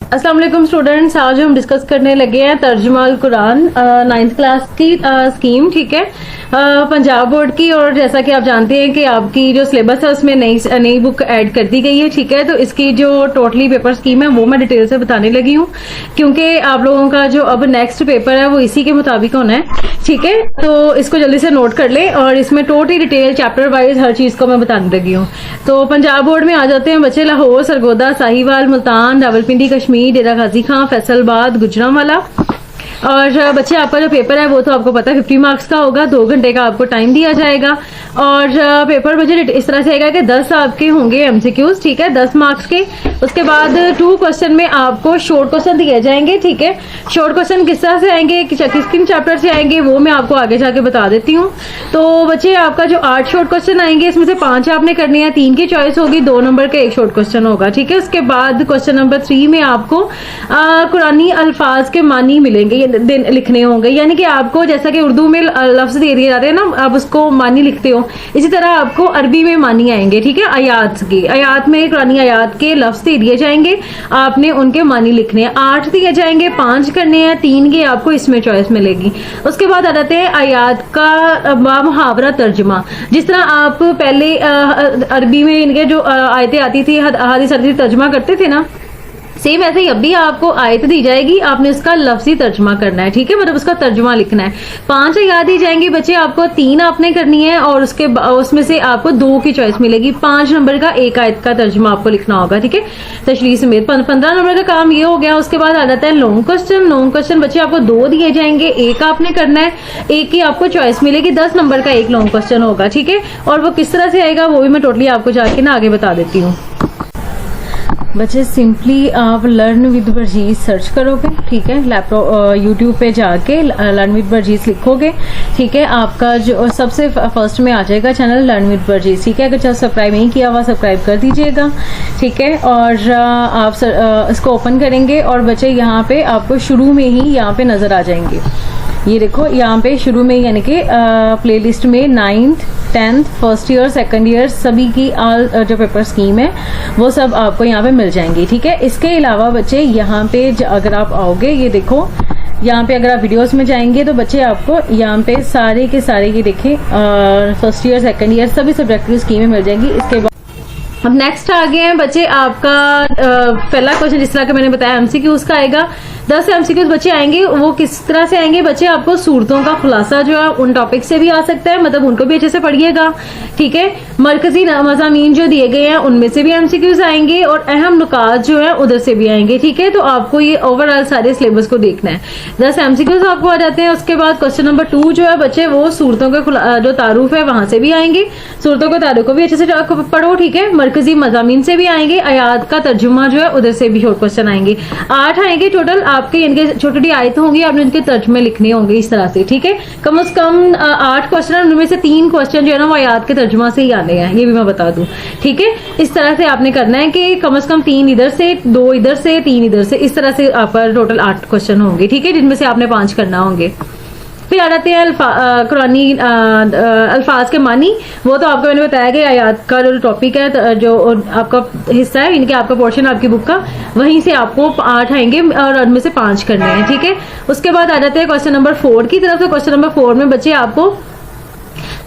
अस्सलाम वालेकुम स्टूडेंट्स, आज हम डिस्कस करने लगे हैं तर्जुमा अल कुरान 9th क्लास की स्कीम। ठीक है, पंजाब बोर्ड की। और जैसा कि आप जानते हैं कि आपकी जो सिलेबस है उसमें नई बुक ऐड कर दी गई है। ठीक है, तो इसकी जो टोटली पेपर स्कीम है वो मैं डिटेल से बताने लगी हूँ, क्योंकि आप लोगों का जो अब नेक्स्ट पेपर है वो इसी के मुताबिक होना है। ठीक है, तो इसको जल्दी से नोट कर ले और इसमें टोटली डिटेल चैप्टर वाइज हर चीज को मैं बताने लगी हूँ। तो पंजाब बोर्ड में आ जाते हैं बच्चे। लाहौर, सरगोदा, साहिवाल, मुल्तान, रावलपिंडी, कश्मीर, डेरा गाजी खां, फैसलाबाद, गुजरांवाला। और बच्चे आपका जो पेपर है वो तो आपको पता है 50 मार्क्स का होगा। 2 घंटे का आपको टाइम दिया जाएगा और पेपर बजट इस तरह से आएगा कि 10 आपके होंगे एमसीक्यूज। ठीक है, 10 मार्क्स के। उसके बाद 2 क्वेश्चन में आपको शॉर्ट क्वेश्चन दिए जाएंगे। ठीक है, शॉर्ट क्वेश्चन किस तरह से आएंगे, किन चैप्टर से आएंगे वो मैं आपको आगे जाके बता देती हूँ। तो बच्चे आपका जो 8 शॉर्ट क्वेश्चन आएंगे, इसमें से 5 आपने करनी है, 3 की चॉइस होगी, 2 नंबर का 1 शॉर्ट क्वेश्चन होगा। ठीक है, उसके बाद क्वेश्चन नंबर 3 में आपको कुरानी अल्फाज के मानी मिलेंगे, लिखने होंगे। यानी कि आपको जैसा कि उर्दू में लफ्ज दे दिए जाते हैं ना, आप उसको मानी लिखते हो, इसी तरह आपको अरबी में मानी आएंगे। ठीक है, आयात की, आयात में कुरानी आयात के लफ्ज दे दिए जाएंगे, आपने उनके मानी लिखने हैं। 8 दिए जाएंगे, 5 करने हैं, 3 की आपको इसमें चॉइस मिलेगी। उसके बाद आ जाते हैं आयात का मुहावरा तर्जुमा। जिस तरह आप पहले अरबी में इनके जो आयतें आती थी, हदीस तर्जुमा करते थे ना, सेम ऐसे ही अब भी आपको आयत दी जाएगी, आपने उसका लफ्जी तर्जुमा करना है। ठीक है, मतलब उसका तर्जुमा लिखना है। 5 आयत दी जाएंगी बच्चे, आपको 3 आपने करनी है और उसमें से आपको 2 की चॉइस मिलेगी। 5 नंबर का 1 आयत का तर्जुमा आपको लिखना होगा। ठीक है, तशरीह समेत 15 नंबर का काम ये हो गया। उसके बाद आ जाता है लॉन्ग क्वेश्चन। लॉन्ग क्वेश्चन बच्चे आपको 2 दिए जाएंगे, 1 आपने करना है, 1 की आपको चॉइस मिलेगी। 10 नंबर का 1 लॉन्ग क्वेश्चन होगा। ठीक है, और वो किस तरह से आएगा वो भी मैं टोटली आपको जाके ना आगे बता देती हूँ। बच्चे सिंपली आप लर्न विद वर्जीज सर्च करोगे। ठीक है, लैपटॉप यूट्यूब पे जाके लर्न विद वर्जीज लिखोगे। ठीक है, आपका जो सबसे फर्स्ट में आ जाएगा चैनल लर्न विद वर्जीज। ठीक है, अगर सब्सक्राइब नहीं किया हुआ सब्सक्राइब कर दीजिएगा। ठीक है, और आप इसको ओपन करेंगे और बच्चे यहाँ पे आपको शुरू में ही यहाँ पे नजर आ जाएंगे। ये देखो यहाँ पे शुरू में, यानी कि प्लेलिस्ट में 9th 10th first year second year सभी की जो पेपर स्कीम है वो सब आपको यहाँ पे मिल जाएंगी। ठीक है, इसके अलावा बच्चे यहाँ पे अगर आप आओगे, ये देखो यहाँ पे अगर आप वीडियोस में जाएंगे तो बच्चे आपको यहाँ पे सारे के सारे ये देखें फर्स्ट ईयर सेकंड ईयर सभी सब्जेक्ट की स्कीमें मिल जाएंगी। इसके बाद अब नेक्स्ट आ गए हैं बच्चे आपका पहला क्वेश्चन, जिस तरह का मैंने बताया एमसीक्यूज का आएगा। 10 एमसीक्यूज बच्चे आएंगे, वो किस तरह से आएंगे बच्चे, आपको सूरतों का खुलासा जो है उन टॉपिक से भी आ सकता है, मतलब उनको भी अच्छे से पढ़िएगा। ठीक है, मरकजी मज़ामीन जो दिए गए हैं उनमें से भी एमसीक्यूज आएंगे और अहम नुकात जो है उधर से भी आएंगे। ठीक है, तो आपको ये ओवरऑल सारे सिलेबस को देखना है। 10 एमसीक्यूज आपको आ जाते हैं। उसके बाद क्वेश्चन नंबर 2 जो है बच्चे वो सूरतों के जो तारुफ है वहां से भी आएंगे, सूरतों के तारुफ को भी अच्छे से पढ़ो। ठीक है, मरकजी मज़ामीन से भी आएंगे, आयात का तर्जुमा जो है उधर से भी शॉर्ट क्वेश्चन आएंगे। 8 आएंगे टोटल आपके, इनके छोटी छोटी आयतें होंगी, आपने उनके तर्जुमे लिखने होंगे इस तरह से। ठीक है, कम से कम 8 क्वेश्चन, उनमें से 3 क्वेश्चन जो है ना वो आयत के तर्जुमा से ही आने हैं, ये भी मैं बता दूं। ठीक है, इस तरह से आपने करना है कि कम से कम 3 इधर से, 2 इधर से, 3 इधर से, इस तरह से आपका टोटल 8 क्वेश्चन होंगे। ठीक है, जिनमें से आपने 5 करना होंगे। फिर आ जाते हैं कुरानी अल्फाज के मानी। वो तो आपको मैंने बताया कि आयात का जो टॉपिक है, जो आपका हिस्सा है, इनके आपका पोर्शन आपकी बुक का, वहीं से आपको 8 आएंगे और उनमें से 5 करने हैं। ठीक है, उसके बाद आ जाते हैं क्वेश्चन नंबर 4 की तरफ। तो क्वेश्चन नंबर 4 में बच्चे आपको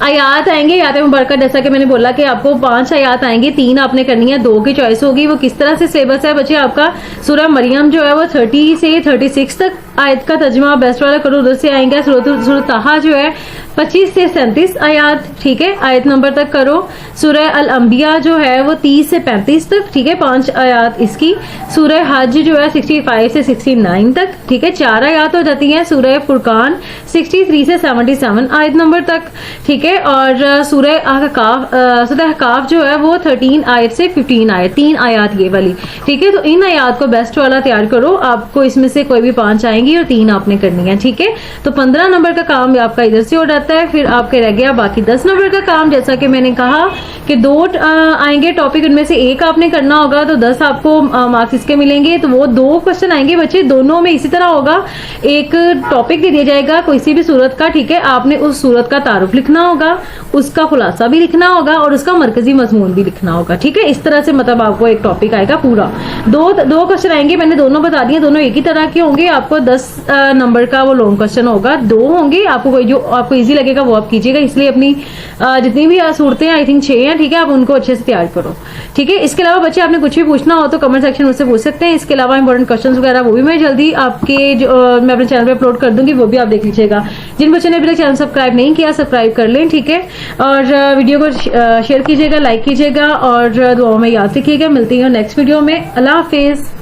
आयात आएंगे, आयात मुबारक, जैसा कि मैंने बोला कि आपको 5 आयात आएंगी, 3 आपने करनी है, 2 की चॉइस होगी। वो किस तरह से सिलेबस है बच्चे, आपका सूरह मरियम जो है वो 30 से 36 तक आयत का तर्जुमा बेस्ट वाला करो, उधर से आएंगे। सूरह ताहा जो है 25 से 37 आयात, ठीक है, आयत नंबर तक करो। सूरह अल अंबिया जो है वो 30 से 35 तक, ठीक है, 5 आयात इसकी। सूरह हज जो है 65 से 69 तक, ठीक है, 4 आयात हो जाती हैं। सूरह फुरकान 63 से 77 आयत नंबर तक, ठीक है, और सूरह अहकाफ जो है वो 13 आयत से 15 आयत, 3 आयात ये वाली, ठीक है। तो इन आयात को बेस्ट वाला तैयार करो, आपको इसमें से कोई भी 5 आएंगी और 3 आपने करनी है, ठीक है। तो 15 नंबर का काम आपका इधर से हो जाता है। जाता है। फिर आपके रह गया बाकी 10 नंबर का काम। जैसा कि मैंने कहा कि 2 आएंगे टॉपिक, उनमें से एक आपने करना होगा, तो 10 आपको मार्क्स इसके मिलेंगे। तो वो 2 क्वेश्चन आएंगे बच्चे, दोनों में इसी तरह होगा, एक टॉपिक दे दिया जाएगा किसी भी सूरत का, ठीक है, आपने उस सूरत का तारुफ लिखना होगा, उसका खुलासा भी लिखना होगा और उसका मरकजी मजमून भी लिखना होगा, ठीक है। इस तरह से मतलब आपको एक टॉपिक आएगा पूरा। दो क्वेश्चन आएंगे, मैंने दोनों बता दिए, दोनों एक ही तरह के होंगे। आपको 10 नंबर का वो लॉन्ग क्वेश्चन होगा, 2 होंगे, आपको कोई जो आपको इजी लगेगा वो आप कीजिएगा। इसलिए अपनी जितनी भी सूरतें आई थिंक 6 हैं, ठीक है, आप उनको अच्छे से तैयार करो, ठीक है। इसके अलावा बच्चे आपने कुछ भी पूछना हो तो कमेंट सेक्शन में मुझसे पूछ सकते हैं। इसके अलावा इंपॉर्टेंट क्वेश्चन वगैरह वो भी मैं जल्दी आपके जो मैं अपने चैनल पे अपलोड कर दूंगी, वो भी आप देख लीजिएगा। जिन बच्चों ने अभी तक चैनल सब्सक्राइब नहीं किया, सब्सक्राइब कर लें, ठीक है। और वीडियो को शेयर कीजिएगा, लाइक कीजिएगा और दुआओं में याद रखिएगा। मिलती हूँ नेक्स्ट वीडियो में। अल्लाह हाफिज।